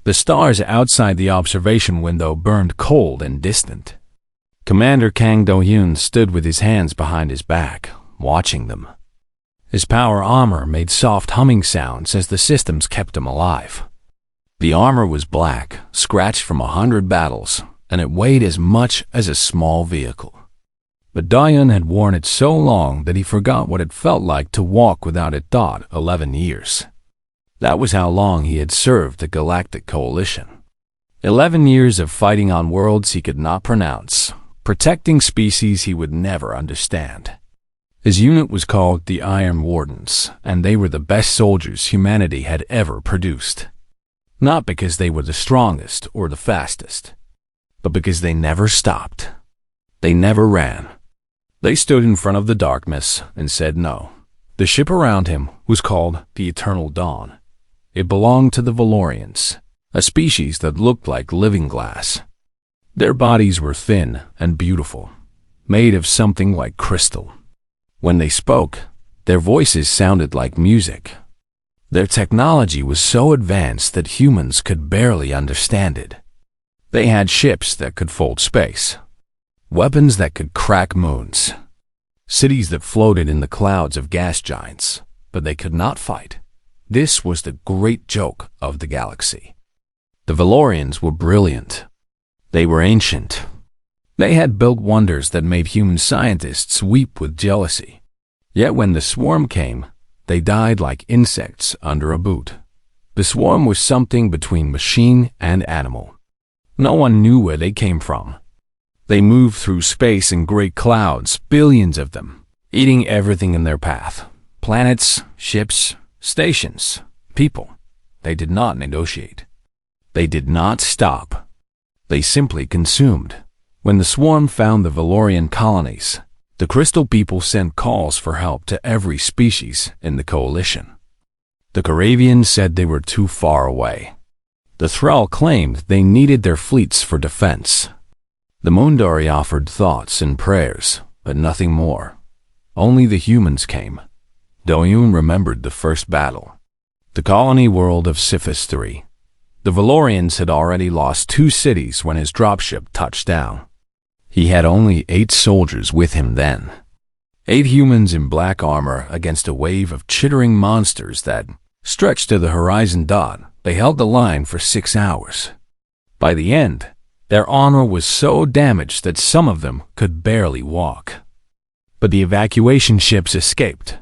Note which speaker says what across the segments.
Speaker 1: The stars outside the observation window burned cold and distant. Commander Kang Do-hyun stood with his hands behind his back, watching them. His power armor made soft humming sounds as the systems kept him alive. The armor was black, scratched from 100 battles, and it weighed as much as a small vehicle. But Do-hyun had worn it so long that he forgot what it felt like to walk without it. 11 years. That was how long he had served the Galactic Coalition. 11 years of fighting on worlds he could not pronounce, protecting species he would never understand. His unit was called the Iron Wardens, and they were the best soldiers humanity had ever produced. Not because they were the strongest or the fastest, but because they never stopped. They never ran. They stood in front of the darkness and said no. The ship around him was called the Eternal Dawn. It belonged to the Valorans, a species that looked like living glass. Their bodies were thin and beautiful, made of something like crystal. When they spoke, their voices sounded like music. Their technology was so advanced that humans could barely understand it. They had ships that could fold space, weapons that could crack moons, cities that floated in the clouds of gas giants, but they could not fight. This was the great joke of the galaxy. The Valorians were brilliant. They were ancient. They had built wonders that made human scientists weep with jealousy. Yet when the swarm came, they died like insects under a boot. The swarm was something between machine and animal. No one knew where they came from. They moved through space in great clouds, billions of them, eating everything in their path. Planets, ships, stations, people. They did not negotiate. They did not stop. They simply consumed. When the swarm found the Valorian colonies, the Crystal People sent calls for help to every species in the coalition. The Karavians said they were too far away. The Thrall claimed they needed their fleets for defense. The Mundari offered thoughts and prayers, but nothing more. Only the humans came. Do-hyun remembered the first battle. The colony world of Scifistory. The Valorians had already lost 2 cities when his dropship touched down. He had only 8 soldiers with him then. 8 humans in black armor against a wave of chittering monsters that stretched to the horizon. They held the line for 6 hours. By the end, their armor was so damaged that some of them could barely walk. But the evacuation ships escaped.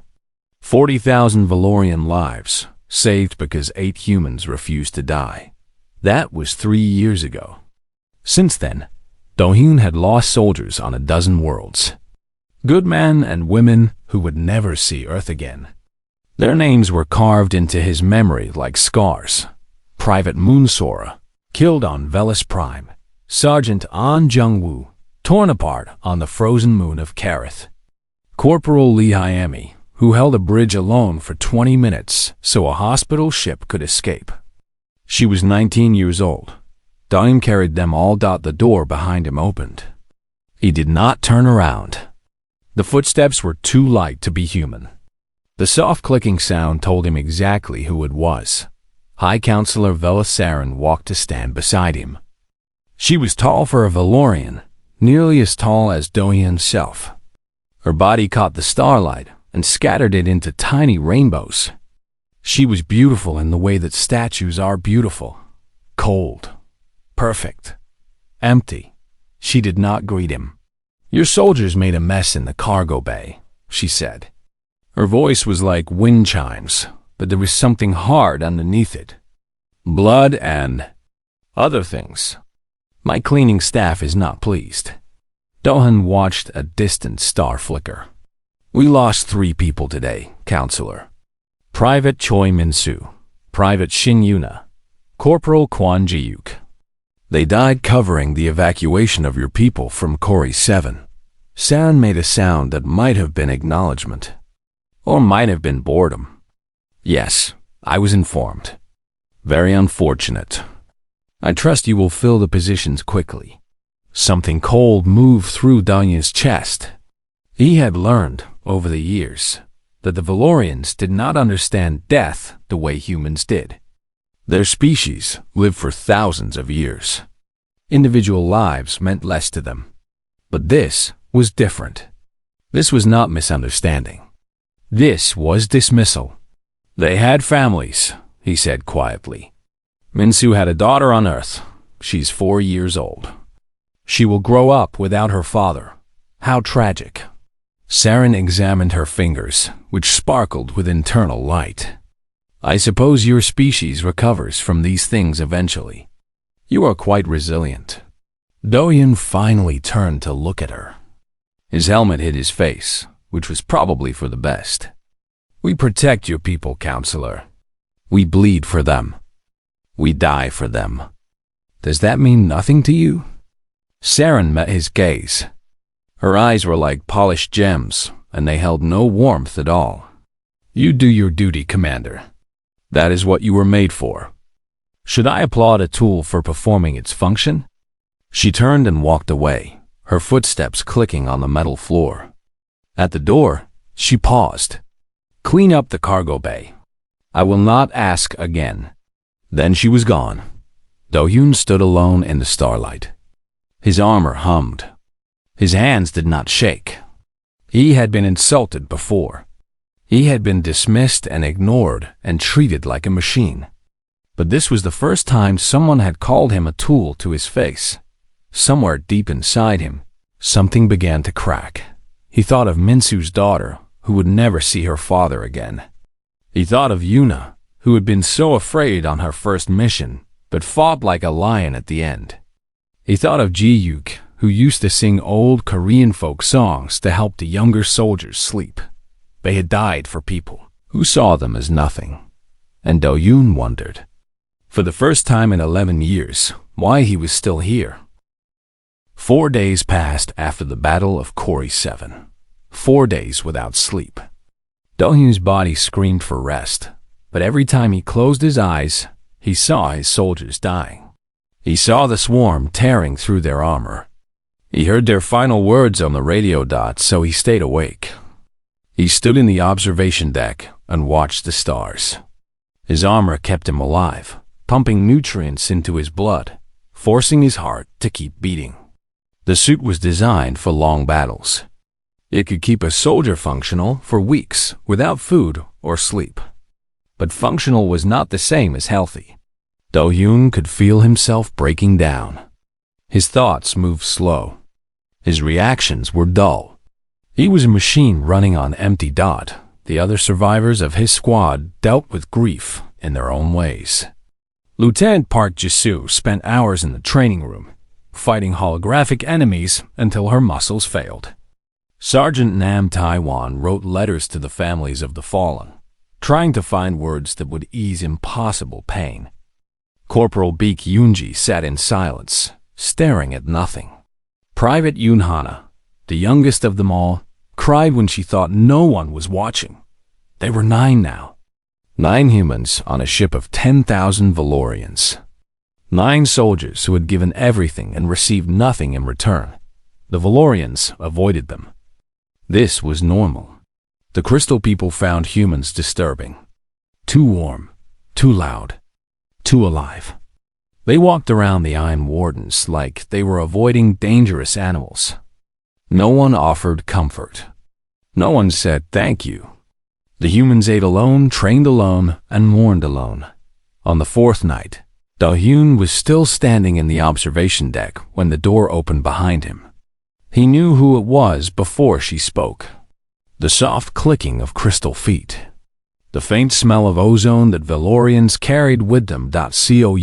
Speaker 1: 40,000 Valorian lives saved because 8 humans refused to die. That was 3 years ago. Since then, Do-hyun had lost soldiers on a dozen worlds. Good men and women who would never see Earth again. Their names were carved into his memory like scars. Private Moonsora, killed on Velis Prime. Sergeant An Jung-woo, torn apart on the frozen moon of Kareth. Corporal Lee Hyami, who held a bridge alone for 20 minutes so a hospital ship could escape. She was 19 years old. Do-hyun carried them all. The door behind him opened. He did not turn around. The footsteps were too light to be human. The soft clicking sound told him exactly who it was. High Counselor Velasarin walked to stand beside him. She was tall for a Valorian, nearly as tall as Do-hyun himself. Her body caught the starlight and scattered it into tiny rainbows. She was beautiful in the way that statues are beautiful. Cold. Perfect. Empty. She did not greet him. "Your soldiers made a mess in the cargo bay," she said. Her voice was like wind chimes, but there was something hard underneath it. Blood and other things. "My cleaning staff is not pleased." Do-hyun watched a distant star flicker. "We lost 3 people today, Counselor. Private Choi Min-soo, Private Shin Yuna, Corporal Kwon Ji-yuk. They died covering the evacuation of your people from Kori 7. Sound made a sound that might have been acknowledgement, or might have been boredom. "Yes, I was informed. Very unfortunate. I trust you will fill the positions quickly." Something cold moved through Do-hyun's chest. He had learned, over the years, that the Valorians did not understand death the way humans did. Their species lived for thousands of years. Individual lives meant less to them. But this was different. This was not misunderstanding. This was dismissal. They had families, he said quietly. Minsu had a daughter on Earth. She's 4 years old. She will grow up without her father. How tragic. Saren examined her fingers, which sparkled with internal light. I suppose your species recovers from these things eventually. You are quite resilient. Dohyun finally turned to look at her. His helmet hid his face, which was probably for the best. We protect your people, counselor. We bleed for them. We die for them. Does that mean nothing to you? Saren met his gaze. Her eyes were like polished gems, and they held no warmth at all. You do your duty, Commander. That is what you were made for. Should I applaud a tool for performing its function? She turned and walked away, her footsteps clicking on the metal floor. At the door, she paused. Clean up the cargo bay. I will not ask again. Then she was gone. Dohyun stood alone in the starlight. His armor hummed. His hands did not shake. He had been insulted before. He had been dismissed and ignored and treated like a machine. But this was the first time someone had called him a tool to his face. Somewhere deep inside him, something began to crack. He thought of Minsu's daughter, who would never see her father again. He thought of Yuna, who had been so afraid on her first mission, but fought like a lion at the end. He thought of Ji-Yuk, who used to sing old Korean folk songs to help the younger soldiers sleep. They had died for people who saw them as nothing. And Dohyun wondered, for the first time in 11 years, why he was still here. 4 days passed after the Battle of Kori 7. 4 days without sleep. Dohyun's body screamed for rest, but every time he closed his eyes, he saw his soldiers dying. He saw the swarm tearing through their armor. He heard their final words on the radio dot, so he stayed awake. He stood in the observation deck and watched the stars. His armor kept him alive, pumping nutrients into his blood, forcing his heart to keep beating. The suit was designed for long battles. It could keep a soldier functional for weeks without food or sleep. But functional was not the same as healthy. Dohyun could feel himself breaking down. His thoughts moved slow. His reactions were dull. He was a machine running on empty dot. The other survivors of his squad dealt with grief in their own ways. Lieutenant Park Jisoo spent hours in the training room, fighting holographic enemies until her muscles failed. Sergeant Nam Taiwan wrote letters to the families of the fallen, trying to find words that would ease impossible pain. Corporal Baek Yoonji sat in silence, staring at nothing. Private Yoon-hana, the youngest of them all, cried when she thought no one was watching. They were 9 now. 9 humans on a ship of 10,000 Valorians. 9 soldiers who had given everything and received nothing in return. The Valorians avoided them. This was normal. The Crystal people found humans disturbing. Too warm, too loud, too alive. They walked around the Iron Wardens like they were avoiding dangerous animals. No one offered comfort. No one said thank you. The humans ate alone, trained alone, and mourned alone. On the 4th night, Dohyun was still standing in the observation deck when the door opened behind him. He knew who it was before she spoke. The soft clicking of crystal feet. The faint smell of ozone that Valorians carried with them. Councillo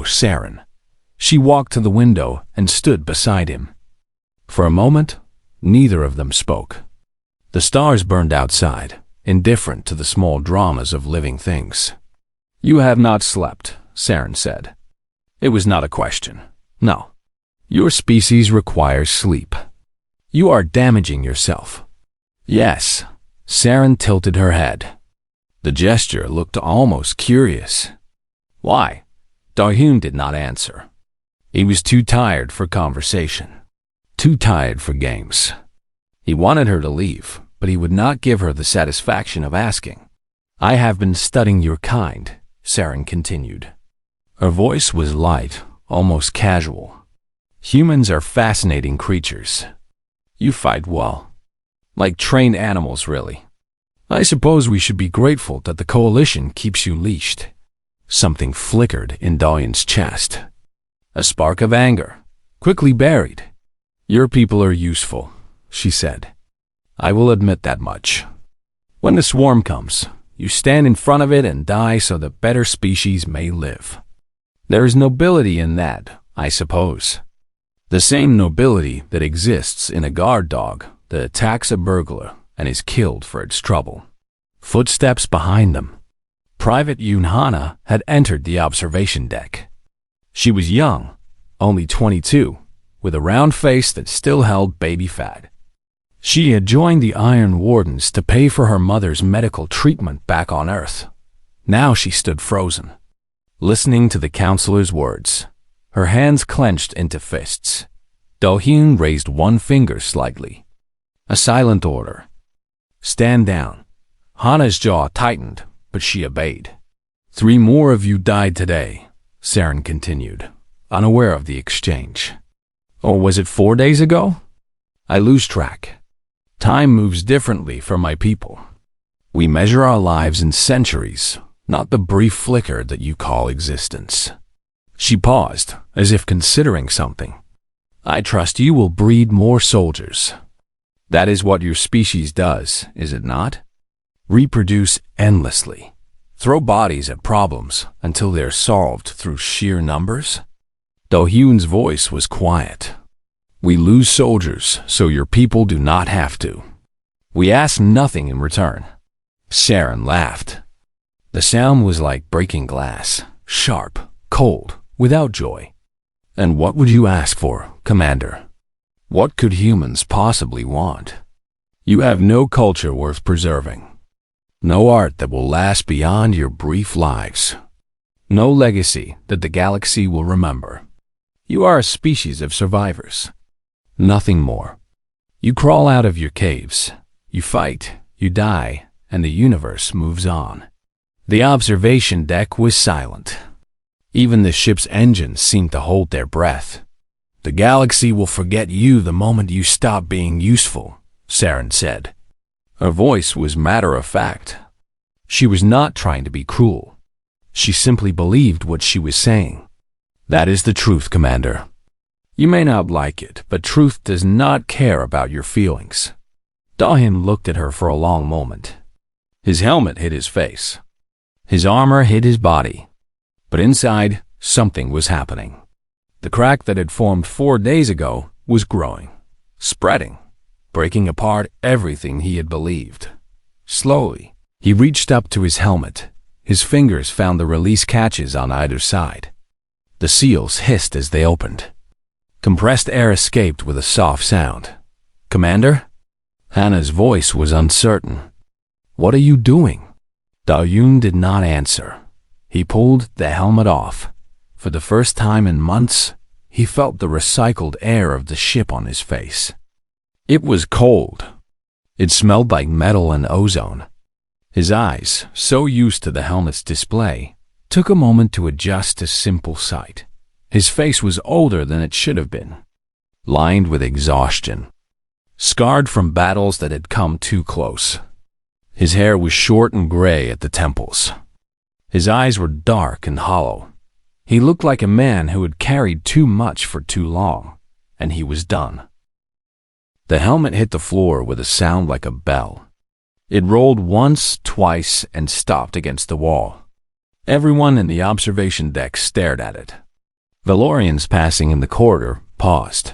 Speaker 1: Saren. She walked to the window and stood beside him. For a moment, neither of them spoke. The stars burned outside, indifferent to the small dramas of living things. You have not slept, Saren said. It was not a question. No. Your species requires sleep. You are damaging yourself. Yes. Saren tilted her head. The gesture looked almost curious. Why? Dohyun did not answer. He was too tired for conversation. Too tired for games. He wanted her to leave, but he would not give her the satisfaction of asking. I have been studying your kind, Saren continued. Her voice was light, almost casual. Humans are fascinating creatures. You fight well. Like trained animals, really. I suppose we should be grateful that the coalition keeps you leashed. Something flickered in Dalian's chest. A spark of anger, quickly buried. Your people are useful, she said. I will admit that much. When the swarm comes, you stand in front of it and die so that better species may live. There is nobility in that, I suppose. The same nobility that exists in a guard dog that attacks a burglar and is killed for its trouble. Footsteps behind them. Private Yunhana had entered the observation deck. She was young, only 22, with a round face that still held baby fat. She had joined the Iron Wardens to pay for her mother's medical treatment back on Earth. Now she stood frozen, listening to the counselor's words, her hands clenched into fists. Do-hyun raised one finger slightly. A silent order. Stand down. Hana's jaw tightened, but she obeyed. 3 more of you died today, Saren continued, unaware of the exchange. Or was it 4 days ago? I lose track. Time moves differently for my people. We measure our lives in centuries, not the brief flicker that you call existence. She paused, as if considering something. I trust you will breed more soldiers. That is what your species does, is it not? Reproduce endlessly. Throw bodies at problems until they're solved through sheer numbers? Do-hyun's voice was quiet. We lose soldiers so your people do not have to. We ask nothing in return. Saren laughed. The sound was like breaking glass, sharp, cold, without joy. And what would you ask for, Commander? What could humans possibly want? You have no culture worth preserving. No art that will last beyond your brief lives. No legacy that the galaxy will remember. You are a species of survivors. Nothing more. You crawl out of your caves. You fight, you die, and the universe moves on. The observation deck was silent. Even the ship's engines seemed to hold their breath. The galaxy will forget you the moment you stop being useful, Saren said. Her voice was matter-of-fact. She was not trying to be cruel. She simply believed what she was saying. That is the truth, Commander. You may not like it, but truth does not care about your feelings. Do-hyun looked at her for a long moment. His helmet hid his face. His armor hid his body. But inside, something was happening. The crack that had formed 4 days ago was growing, spreading, breaking apart everything he had believed. Slowly, he reached up to his helmet. His fingers found the release catches on either side. The seals hissed as they opened. Compressed air escaped with a soft sound. Commander? Hana's voice was uncertain. What are you doing? Do-hyun did not answer. He pulled the helmet off. For the first time in months, he felt the recycled air of the ship on his face. It was cold. It smelled like metal and ozone. His eyes, so used to the helmet's display, took a moment to adjust to simple sight. His face was older than it should have been, lined with exhaustion, scarred from battles that had come too close. His hair was short and gray at the temples. His eyes were dark and hollow. He looked like a man who had carried too much for too long, and he was done. The helmet hit the floor with a sound like a bell. It rolled once, twice, and stopped against the wall. Everyone in the observation deck stared at it. Valorans passing in the corridor paused.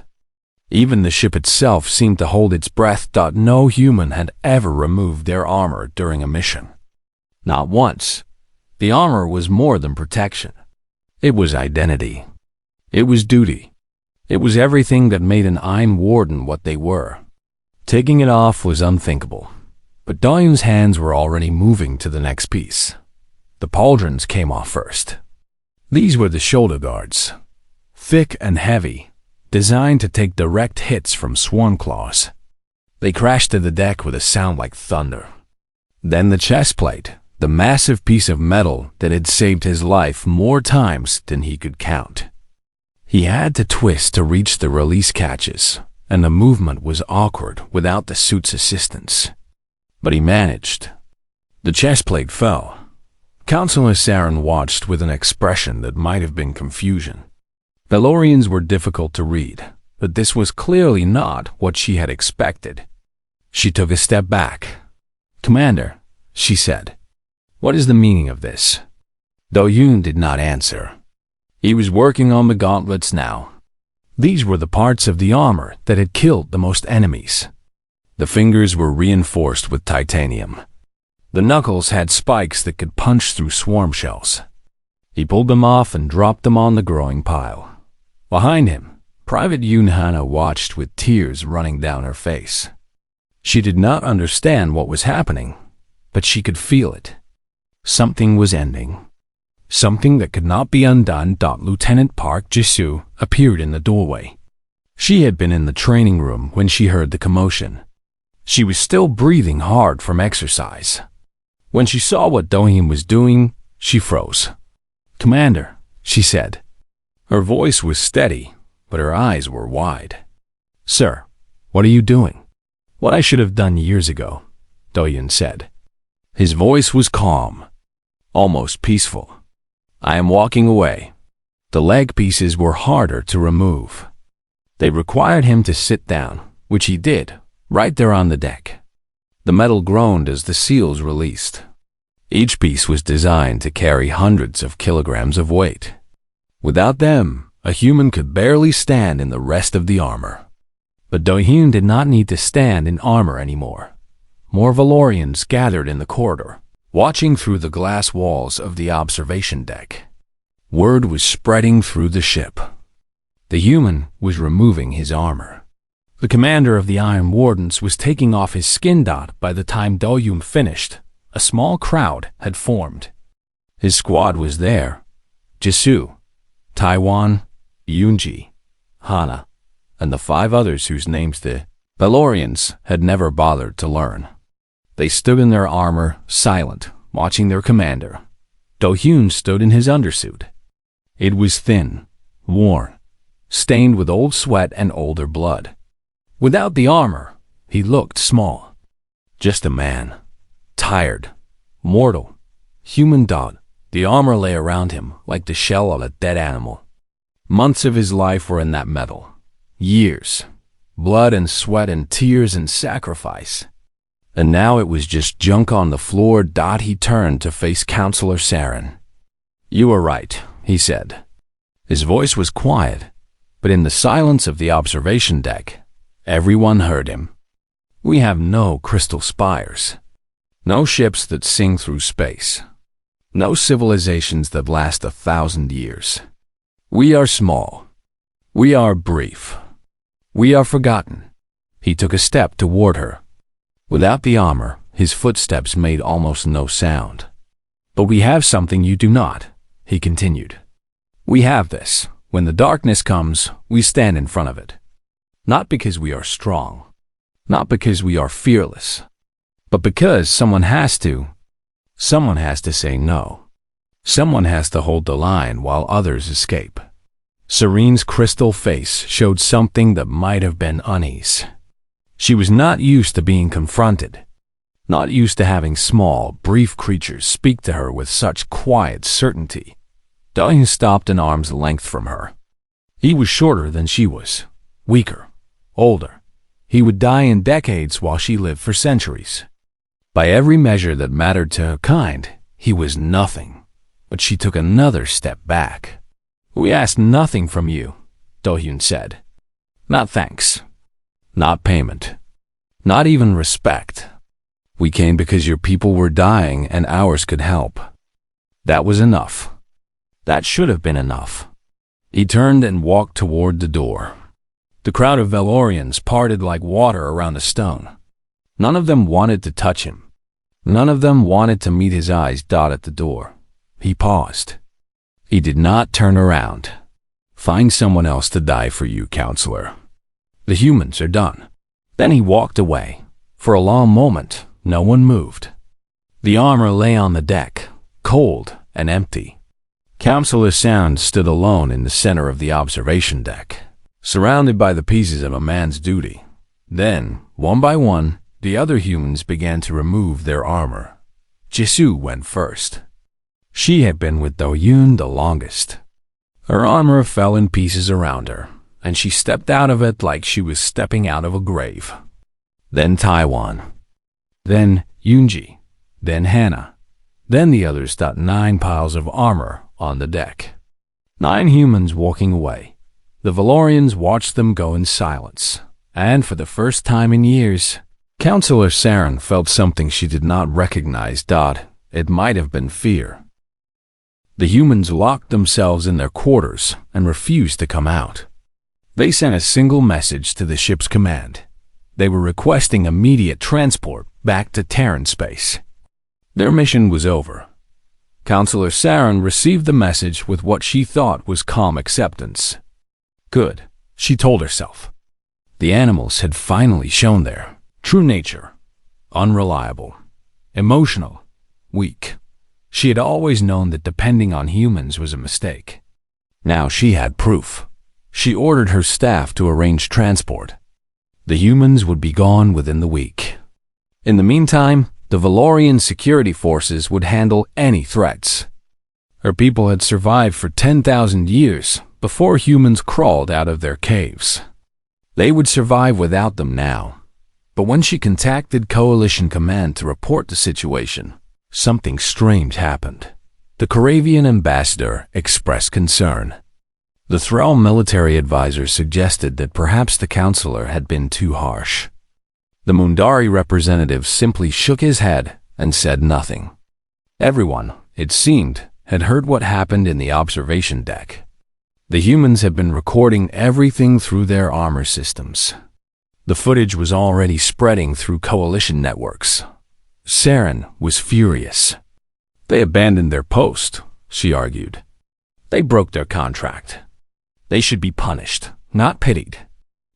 Speaker 1: Even the ship itself seemed to hold its breath. No human had ever removed their armor during a mission. Not once. The armor was more than protection. It was identity. It was duty. It was everything that made an Iron Warden what they were. Taking it off was unthinkable. But Do-hyun's hands were already moving to the next piece. The pauldrons came off first. These were the shoulder guards. Thick and heavy, designed to take direct hits from swarm claws. They crashed to the deck with a sound like thunder. Then the chest plate, the massive piece of metal that had saved his life more times than he could count. He had to twist to reach the release catches, and the movement was awkward without the suit's assistance. But he managed. The chest plate fell. Counselor Saren watched with an expression that might have been confusion. Valorans were difficult to read, but this was clearly not what she had expected. She took a step back. "Commander," she said, "what is the meaning of this?" Do-yoon did not answer. He was working on the gauntlets now. These were the parts of the armor that had killed the most enemies. The fingers were reinforced with titanium. The knuckles had spikes that could punch through swarm shells. He pulled them off and dropped them on the growing pile. Behind him, Private Yoon Hana watched with tears running down her face. She did not understand what was happening, but she could feel it. Something was ending. Something that could not be undone. Lieutenant Park Jisoo appeared in the doorway. She had been in the training room when she heard the commotion. She was still breathing hard from exercise. When she saw what Do-hyun was doing, she froze. "Commander," she said. Her voice was steady, but her eyes were wide. "Sir, what are you doing?" "What I should have done years ago," Do-hyun said. His voice was calm, almost peaceful. "I am walking away." The leg pieces were harder to remove. They required him to sit down, which he did, right there on the deck. The metal groaned as the seals released. Each piece was designed to carry hundreds of kilograms of weight. Without them, a human could barely stand in the rest of the armor. But Do-hyun did not need to stand in armor anymore. More Valorans gathered in the corridor, watching through the glass walls of the observation deck. Word was spreading through the ship. The human was removing his armor. The commander of the Iron Wardens was taking off his skin dot. By the time Do-hyun finished, a small crowd had formed. His squad was there. Jisoo, Taiwan, Yoonji, Hana, and the 5 others whose names the Valorans had never bothered to learn. They stood in their armor, silent, watching their commander. Do-hyun stood in his undersuit. It was thin, worn, stained with old sweat and older blood. Without the armor, he looked small. Just a man. Tired, mortal, human dog. The armor lay around him like the shell of a dead animal. Months of his life were in that metal. Years. Blood and sweat and tears and sacrifice. And now it was just junk on the floor. He turned to face Counselor Saren. "You were right," he said. His voice was quiet, but in the silence of the observation deck, everyone heard him. "We have no crystal spires. No ships that sing through space. No civilizations that last 1,000 years. We are small. We are brief. We are forgotten." He took a step toward her. Without the armor, his footsteps made almost no sound. "But we have something you do not," he continued. "We have this. When the darkness comes, we stand in front of it. Not because we are strong. Not because we are fearless. But because someone has to. Someone has to say no. Someone has to hold the line while others escape." Serene's crystal face showed something that might have been unease. She was not used to being confronted, not used to having small, brief creatures speak to her with such quiet certainty. Do-hyun stopped an arm's length from her. He was shorter than she was, weaker, older. He would die in decades while she lived for centuries. By every measure that mattered to her kind, he was nothing. But she took another step back. "We asked nothing from you," Do-hyun said. "Not thanks. Not payment. Not even respect. We came because your people were dying and ours could help. That was enough. That should have been enough." He turned and walked toward the door. The crowd of Valorans parted like water around a stone. None of them wanted to touch him. None of them wanted to meet his eyes. At the door, he paused. He did not turn around. "Find someone else to die for you, counselor. The humans are done." Then he walked away. For a long moment, no one moved. The armor lay on the deck, cold and empty. Counselor Sound stood alone in the center of the observation deck, surrounded by the pieces of a man's duty. Then, one by one, the other humans began to remove their armor. Jisoo went first. She had been with Do-yoon the longest. Her armor fell in pieces around her, and she stepped out of it like she was stepping out of a grave. Then Taiwan. Then Yoonji. Then Hannah. Then the others. 9 piles of armor on the deck. 9 humans walking away. The Valorians watched them go in silence, and for the first time in years, Counselor Saren felt something she did not recognize. It might have been fear. The humans locked themselves in their quarters and refused to come out. They sent a single message to the ship's command. They were requesting immediate transport back to Terran space. Their mission was over. Counselor Saren received the message with what she thought was calm acceptance. Good, she told herself. The animals had finally shown their true nature. Unreliable, emotional, weak. She had always known that depending on humans was a mistake. Now she had proof. She ordered her staff to arrange transport. The humans would be gone within the week. In the meantime, the Valorian security forces would handle any threats. Her people had survived for 10,000 years before humans crawled out of their caves. They would survive without them now. But when she contacted Coalition Command to report the situation, something strange happened. The Coravian ambassador expressed concern. The Thrall military advisor suggested that perhaps the counselor had been too harsh. The Mundari representative simply shook his head and said nothing. Everyone, it seemed, had heard what happened in the observation deck. The humans had been recording everything through their armor systems. The footage was already spreading through coalition networks. Saren was furious. They abandoned their post, she argued. They broke their contract. They should be punished, not pitied.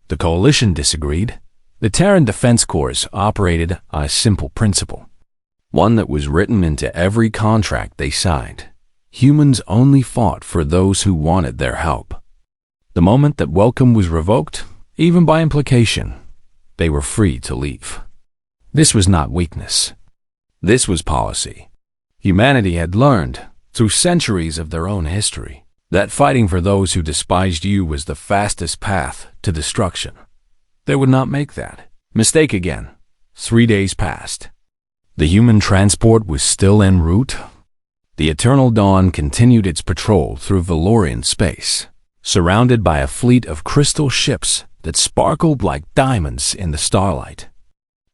Speaker 1: The coalition disagreed. The Terran Defense Corps operated on a simple principle, one that was written into every contract they signed. Humans only fought for those who wanted their help. The moment that welcome was revoked, even by implication, they were free to leave. This was not weakness. This was policy. Humanity had learned, through centuries of their own history, that fighting for those who despised you was the fastest path to destruction. They would not make that mistake again. 3 days passed. The human transport was still en route. The Eternal Dawn continued its patrol through Valorian space, surrounded by a fleet of crystal ships that sparkled like diamonds in the starlight.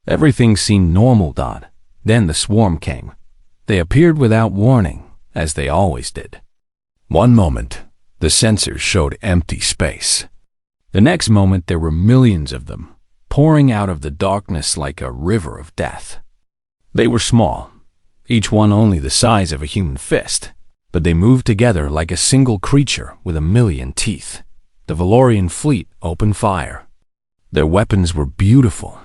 Speaker 1: Everything seemed normal. Then the swarm came. They appeared without warning, as they always did. One moment, the sensors showed empty space. The next moment, there were millions of them, pouring out of the darkness like a river of death. They were small, each one only the size of a human fist, but they moved together like a single creature with 1,000,000 teeth. The Valorian fleet opened fire. Their weapons were beautiful,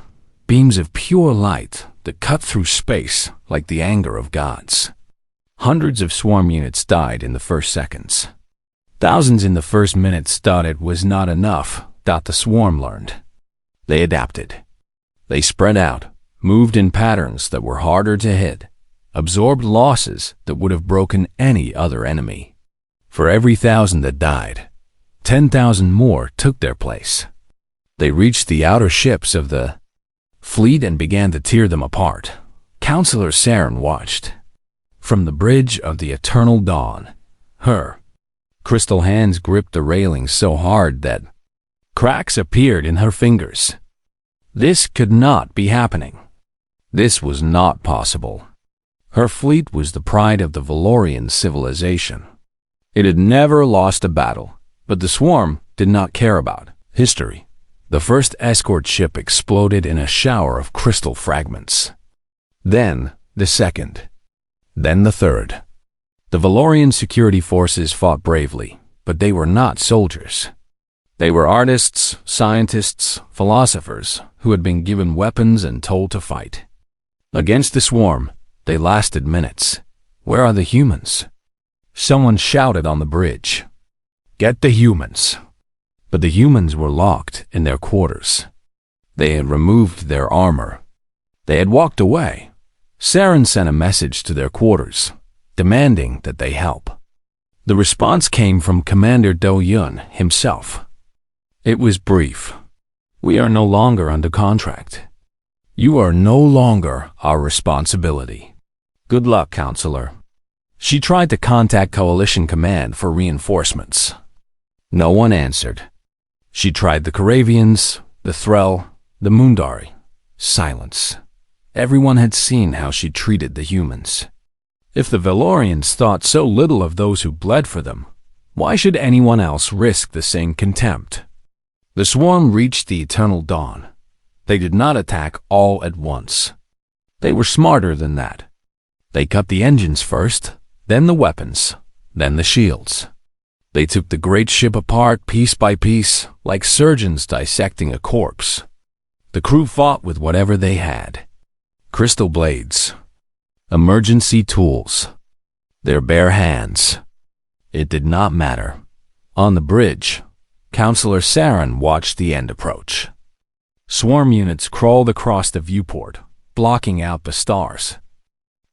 Speaker 1: beams of pure light that cut through space like the anger of gods. Hundreds of swarm units died in the first seconds. Thousands in the first minutes. It was not enough. The swarm learned. They adapted. They spread out, moved in patterns that were harder to hit, absorbed losses that would have broken any other enemy. For every 1,000 that died, 10,000 more took their place. They reached the outer ships of the fleet and began to tear them apart. Counselor Saren watched. From the bridge of the Eternal Dawn, her crystal hands gripped the railing so hard that cracks appeared in her fingers. This could not be happening. This was not possible. Her fleet was the pride of the Valorian civilization. It had never lost a battle, but the swarm did not care about history. The first escort ship exploded in a shower of crystal fragments. Then the second. Then the third. The Valorian security forces fought bravely, but they were not soldiers. They were artists, scientists, philosophers who had been given weapons and told to fight. Against the swarm, They lasted minutes. Where are the humans? Someone shouted on the bridge. Get the humans. But the humans were locked in their quarters. They had removed their armor. They had walked away. Saren sent a message to their quarters, demanding that they help. The response came from Commander Do-Yun himself. It was brief. We are no longer under contract. You are no longer our responsibility. Good luck, Counselor. She tried to contact Coalition Command for reinforcements. No one answered. She tried the Karavians, the Threll, the Mundari. Silence. Everyone had seen how she treated the humans. If the Valorians thought so little of those who bled for them, why should anyone else risk the same contempt? The swarm reached the eternal dawn. They did not attack all at once. They were smarter than that. They cut the engines first, then the weapons, then the shields. They took the great ship apart piece by piece, like surgeons dissecting a corpse. The crew fought with whatever they had. Crystal blades, emergency tools, their bare hands. It did not matter. On the bridge, Counselor Saren watched the end approach. Swarm units crawled across the viewport, blocking out the stars.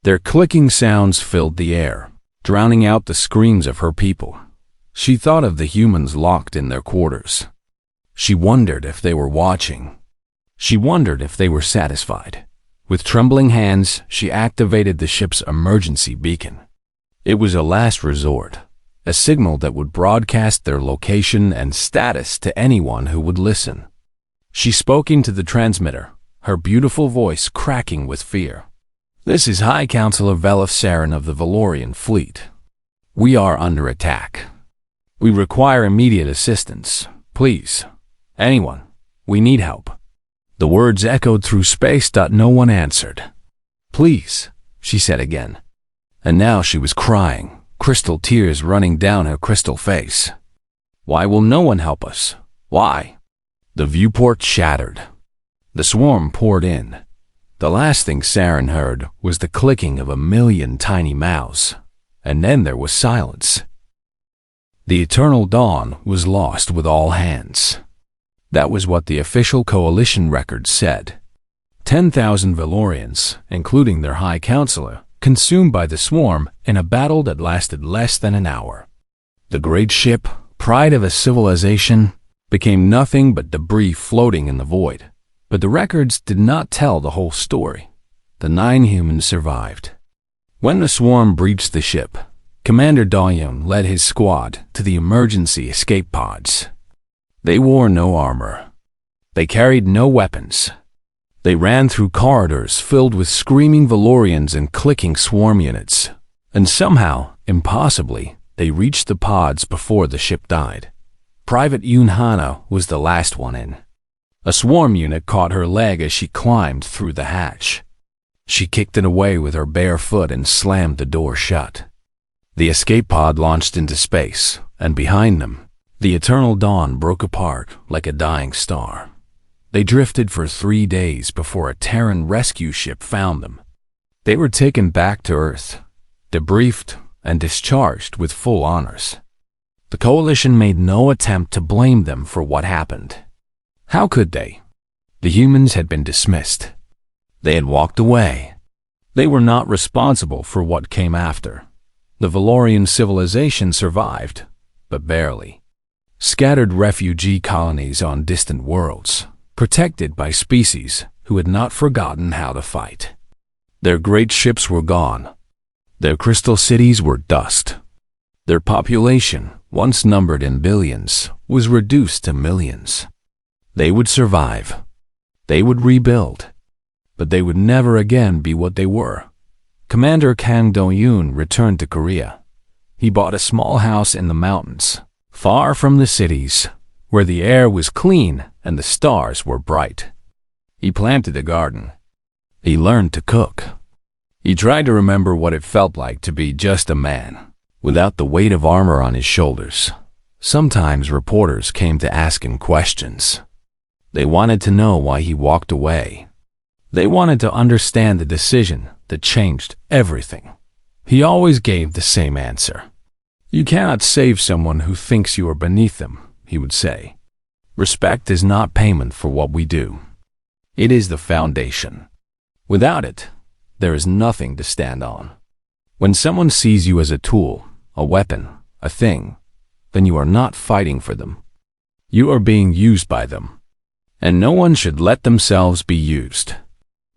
Speaker 1: Their clicking sounds filled the air, drowning out the screams of her people. She thought of the humans locked in their quarters. She wondered if they were watching. She wondered if they were satisfied. With trembling hands, she activated the ship's emergency beacon. It was a last resort, a signal that would broadcast their location and status to anyone who would listen. She spoke into the transmitter, her beautiful voice cracking with fear. This is High Counselor Velif Saren of the Valorian fleet. We are under attack. We require immediate assistance. Please. Anyone. We need help. The words echoed through space. No one answered. Please, she said again. And now she was crying, crystal tears running down her crystal face. Why will no one help us? Why? The viewport shattered. The swarm poured in. The last thing Saren heard was the clicking of 1,000,000 tiny mouths, and then there was silence. The eternal dawn was lost with all hands. That was what the official coalition records said. 10,000 Valorians, including their High Counselor, consumed by the swarm in a battle that lasted less than an hour. The great ship, pride of a civilization, became nothing but debris floating in the void. But the records did not tell the whole story. The 9 humans survived. When the swarm breached the ship, Commander Do-Yun led his squad to the emergency escape pods. They wore no armor. They carried no weapons. They ran through corridors filled with screaming Valorians and clicking swarm units. And somehow, impossibly, they reached the pods before the ship died. Private Yun Hana was the last one in. A swarm unit caught her leg as she climbed through the hatch. She kicked it away with her bare foot and slammed the door shut. The escape pod launched into space, and behind them, the eternal dawn broke apart like a dying star. They drifted for 3 days before a Terran rescue ship found them. They were taken back to Earth, debriefed, and discharged with full honors. The Coalition made no attempt to blame them for what happened. How could they? The humans had been dismissed. They had walked away. They were not responsible for what came after. The Valorian civilization survived, but barely. Scattered refugee colonies on distant worlds, protected by species who had not forgotten how to fight. Their great ships were gone. Their crystal cities were dust. Their population, once numbered in billions, was reduced to millions. They would survive. They would rebuild. But they would never again be what they were. Commander Kang Do-Yoon returned to Korea. He bought a small house in the mountains, far from the cities, where the air was clean and the stars were bright. He planted a garden. He learned to cook. He tried to remember what it felt like to be just a man, without the weight of armor on his shoulders. Sometimes reporters came to ask him questions. They wanted to know why he walked away. They wanted to understand the decision that changed everything. He always gave the same answer. "You cannot save someone who thinks you are beneath them," he would say. "Respect is not payment for what we do. It is the foundation. Without it, there is nothing to stand on. When someone sees you as a tool, a weapon, a thing, then you are not fighting for them. You are being used by them. And no one should let themselves be used."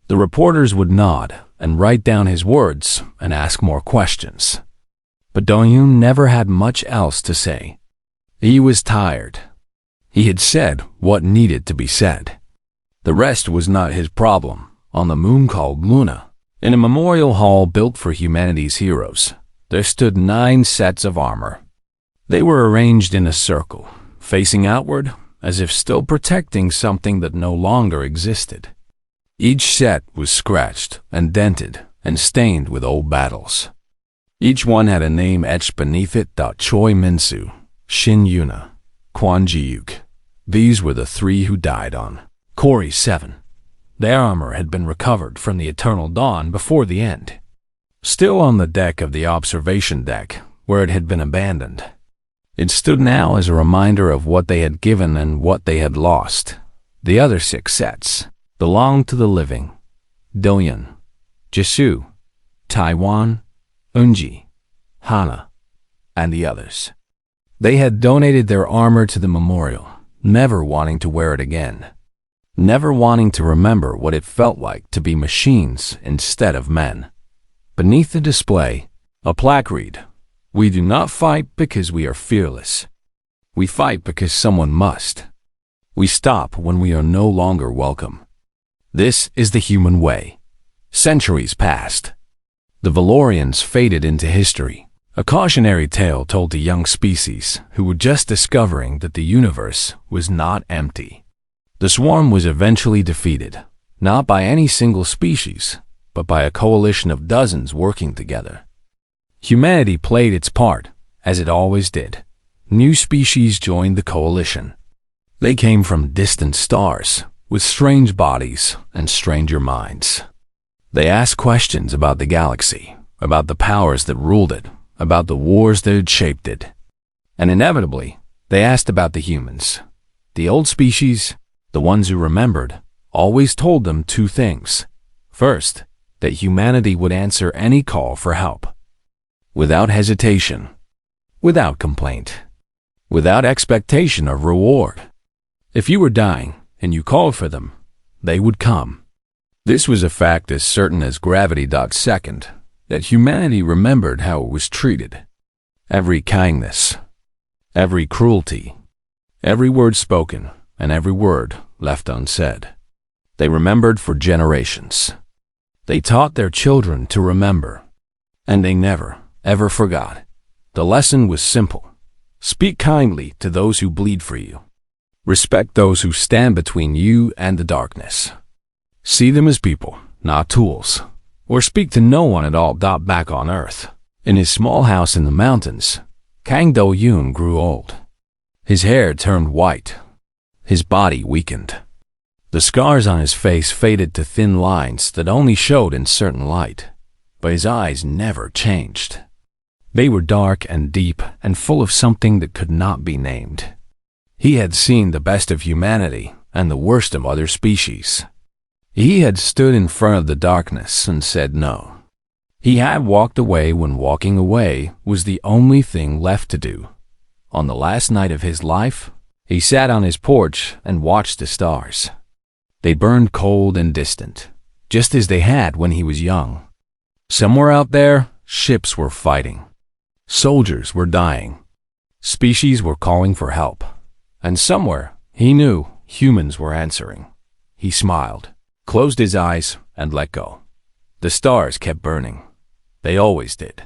Speaker 1: The reporters would nod and write down his words and ask more questions. But Do-yoon never had much else to say. He was tired. He had said what needed to be said. The rest was not his problem. On the moon called Luna, in a memorial hall built for humanity's heroes, there stood 9 sets of armor. They were arranged in a circle, facing outward, as if still protecting something that no longer existed. Each set was scratched and dented and stained with old battles. Each one had a name etched beneath it: Choi Minsu, Shin Yuna, Kwon Ji-yuk. These were the 3 who died on Kori 7. Their armor had been recovered from the Eternal Dawn before the end, still on the deck of the observation deck, where it had been abandoned. It stood now as a reminder of what they had given and what they had lost. The other 6 sets belonged to the living: Do-yoon, Jisoo, Taiwan, Eunji, Hana, and the others. They had donated their armor to the memorial, never wanting to wear it again, never wanting to remember what it felt like to be machines instead of men. Beneath the display, a plaque read: "We do not fight because we are fearless. We fight because someone must. We stop when we are no longer welcome. This is the human way." Centuries passed. The Valorans faded into history, a cautionary tale told to young species who were just discovering that the universe was not empty. The swarm was eventually defeated, not by any single species, but by a coalition of dozens working together. Humanity played its part, as it always did. New species joined the coalition. They came from distant stars, with strange bodies and stranger minds. They asked questions about the galaxy, about the powers that ruled it, about the wars that had shaped it. And inevitably, they asked about the humans. The old species, the ones who remembered, always told them 2 things. First, that humanity would answer any call for help, without hesitation, without complaint, without expectation of reward. If you were dying and you called for them, they would come. This was a fact as certain as gravity. Second, that humanity remembered how it was treated. Every kindness, every cruelty, every word spoken, and every word left unsaid. They remembered for generations. They taught their children to remember, and they never, ever forgot. The lesson was simple. Speak kindly to those who bleed for you. Respect those who stand between you and the darkness. See them as people, not tools. Or speak to no one at all. Back on Earth, in his small house in the mountains, Kang Do-yoon grew old. His hair turned white. His body weakened. The scars on his face faded to thin lines that only showed in certain light, but his eyes never changed. They were dark and deep and full of something that could not be named. He had seen the best of humanity and the worst of other species. He had stood in front of the darkness and said no. He had walked away when walking away was the only thing left to do. On the last night of his life, he sat on his porch and watched the stars. They burned cold and distant, just as they had when he was young. Somewhere out there, ships were fighting. Soldiers were dying. Species were calling for help. And somewhere, he knew, humans were answering. He smiled, closed his eyes, and let go. The stars kept burning. They always did.